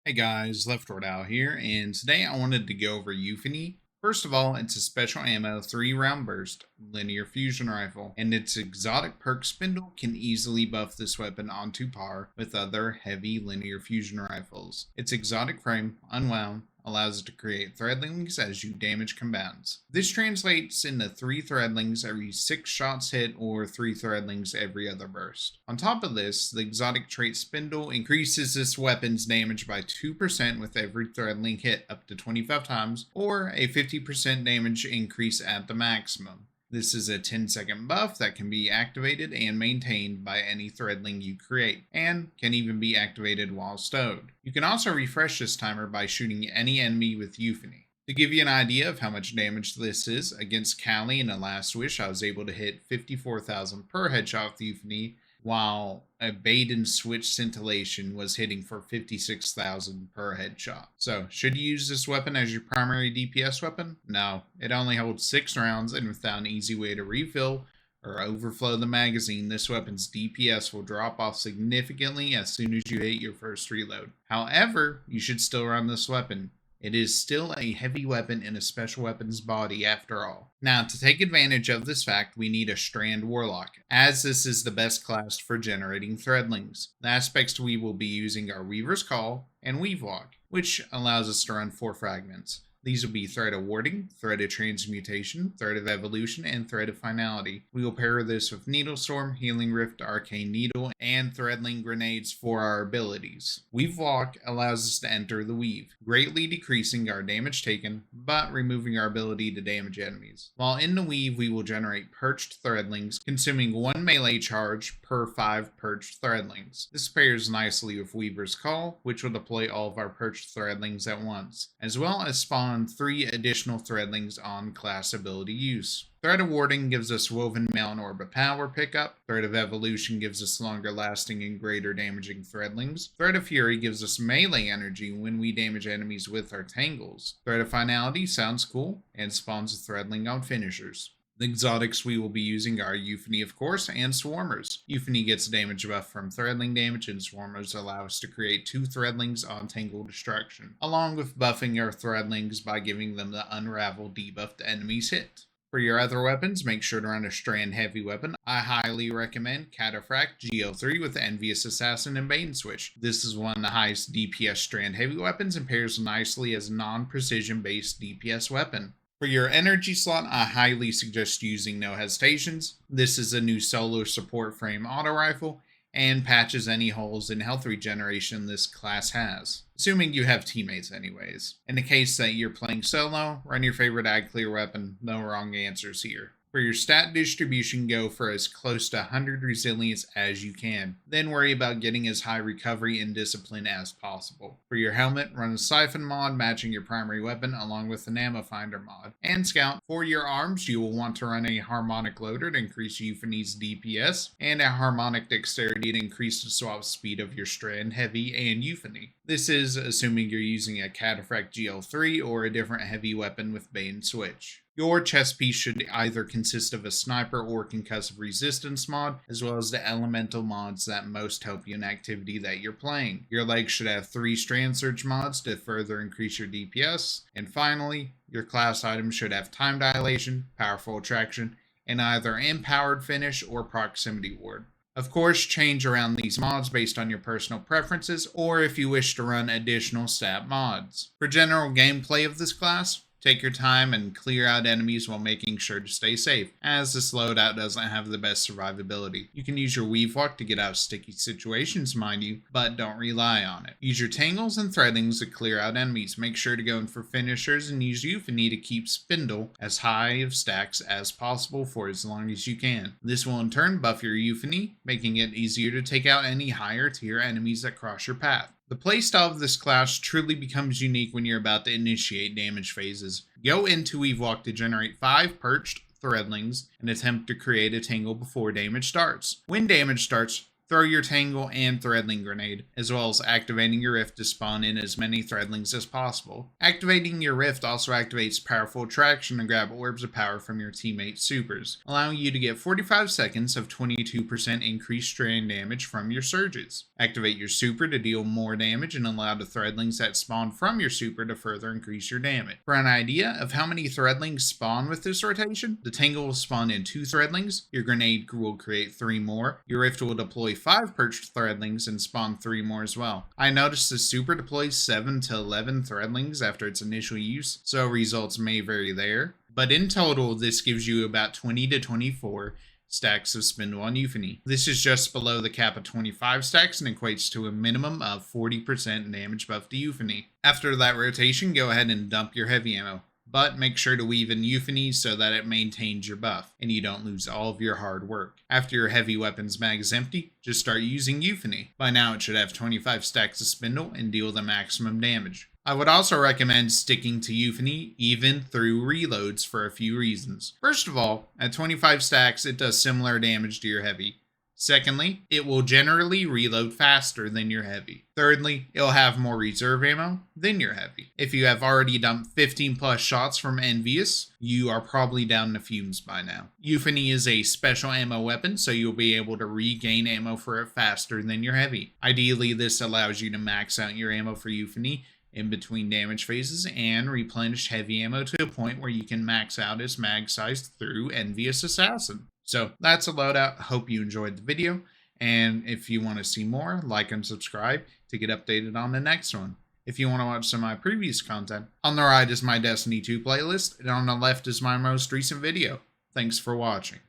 Hey guys, Loadout here, and today I wanted to go over Euphony. First of all, it's a special ammo 3-round burst linear fusion rifle, and its exotic perk spindle can easily buff this weapon onto par with other heavy linear fusion rifles. Its exotic frame, unwound, allows it to create Threadlings as you damage combatants. This translates into 3 Threadlings every 6 shots hit or 3 Threadlings every other burst. On top of this, the exotic trait Spindle increases this weapon's damage by 2% with every Threadling hit up to 25 times, or a 50% damage increase at the maximum. This is a 10-second buff that can be activated and maintained by any Threadling you create, and can even be activated while stowed. You can also refresh this timer by shooting any enemy with Euphony. To give you an idea of how much damage this is, against Callie in a Last Wish, I was able to hit 54,000 per headshot with Euphony, while a bait and switch scintillation was hitting for 56,000 per headshot. So, should you use this weapon as your primary DPS weapon? No, it only holds 6 rounds, and without an easy way to refill or overflow the magazine, this weapon's DPS will drop off significantly as soon as you hit your first reload. However, you should still run this weapon. It is still a heavy weapon in a special weapon's body after all. Now, to take advantage of this fact, we need a Strand Warlock, as this is the best class for generating Threadlings. The aspects we will be using are Weaver's Call and Weavewalk, which allows us to run 4 Fragments. These will be Thread of Warding, Thread of Transmutation, Thread of Evolution, and Thread of Finality. We will pair this with Needlestorm, Healing Rift, Arcane Needle, and Threadling Grenades for our abilities. Weavewalk allows us to enter the weave, greatly decreasing our damage taken, but removing our ability to damage enemies. While in the weave, we will generate perched Threadlings, consuming 1 melee charge per 5 perched Threadlings. This pairs nicely with Weaver's Call, which will deploy all of our perched Threadlings at once, as well as spawn 3 additional Threadlings on class ability use. Thread of Warding gives us Woven Mail and Orb of Power pickup. Thread of Evolution gives us longer lasting and greater damaging Threadlings. Thread of Fury gives us melee energy when we damage enemies with our tangles. Thread of Finality sounds cool and spawns a Threadling on finishers. The exotics we will be using are Euphony, of course, and Swarmers. Euphony gets damage buff from Threadling damage, and Swarmers allow us to create 2 Threadlings on Tangle Destruction, along with buffing our Threadlings by giving them the Unravel debuff to enemies hit. For your other weapons, make sure to run a Strand Heavy weapon. I highly recommend Cataphract GL3 with Envious Assassin and Bait and Switch. This is one of the highest DPS Strand Heavy weapons and pairs nicely as a non-precision based DPS weapon. For your energy slot, I highly suggest using No Hesitations. This is a new solo support frame auto rifle and patches any holes in health regeneration this class has, assuming you have teammates anyways. In the case that you're playing solo, run your favorite ag clear weapon, no wrong answers here. For your stat distribution, go for as close to 100 resilience as you can. Then worry about getting as high recovery and discipline as possible. For your helmet, run a Siphon mod matching your primary weapon along with an ammo finder mod. And Scout, for your arms, you will want to run a Harmonic Loader to increase Euphony's DPS, and a Harmonic Dexterity to increase the swap speed of your Strand Heavy and Euphony. This is assuming you're using a Cataphract GL3 or a different heavy weapon with bait and switch. Your chest piece should either consist of a sniper or concussive resistance mod, as well as the elemental mods that most help you in activity that you're playing. Your legs should have 3 strand surge mods to further increase your DPS. And finally, your class items should have time dilation, powerful attraction, and either empowered finish or proximity ward. Of course, change around these mods based on your personal preferences, or if you wish to run additional stat mods. For general gameplay of this class, take your time and clear out enemies while making sure to stay safe, as this loadout doesn't have the best survivability. You can use your Weavewalk to get out of sticky situations, mind you, but don't rely on it. Use your Tangles and Threadlings to clear out enemies. Make sure to go in for finishers and use Euphony to keep Spindle as high of stacks as possible for as long as you can. This will in turn buff your Euphony, making it easier to take out any higher tier enemies that cross your path. The playstyle of this class truly becomes unique when you're about to initiate damage phases. Go into Weavewalk to generate 5 perched Threadlings and attempt to create a tangle before damage starts. When damage starts, throw your Tangle and Threadling Grenade, as well as activating your Rift to spawn in as many Threadlings as possible. Activating your Rift also activates Powerful Attraction to grab orbs of power from your teammates' supers, allowing you to get 45 seconds of 22% increased strand damage from your surges. Activate your super to deal more damage and allow the Threadlings that spawn from your super to further increase your damage. For an idea of how many Threadlings spawn with this rotation, the Tangle will spawn in 2 Threadlings, your Grenade will create 3 more, your Rift will deploy 5 perched Threadlings and spawn 3 more as well. I noticed the super deploys 7 to 11 Threadlings after its initial use, so results may vary there. But in total, this gives you about 20 to 24 stacks of Spindle on Euphony. This is just below the cap of 25 stacks and equates to a minimum of 40% damage buff to Euphony. After that rotation, go ahead and dump your heavy ammo. But make sure to weave in Euphony so that it maintains your buff, and you don't lose all of your hard work. After your heavy weapons mag is empty, just start using Euphony. By now it should have 25 stacks of Spindle and deal the maximum damage. I would also recommend sticking to Euphony even through reloads for a few reasons. First of all, at 25 stacks it does similar damage to your heavy. Secondly, it will generally reload faster than your heavy. Thirdly, it'll have more reserve ammo than your heavy. If you have already dumped 15 plus shots from Envious, you are probably down to fumes by now. Euphony is a special ammo weapon, so you'll be able to regain ammo for it faster than your heavy. Ideally, this allows you to max out your ammo for Euphony in between damage phases and replenish heavy ammo to a point where you can max out its mag size through Envious Assassin. So that's a loadout. Hope you enjoyed the video, and if you want to see more, like and subscribe to get updated on the next one. If you want to watch some of my previous content, on the right is my Destiny 2 playlist, and on the left is my most recent video. Thanks for watching.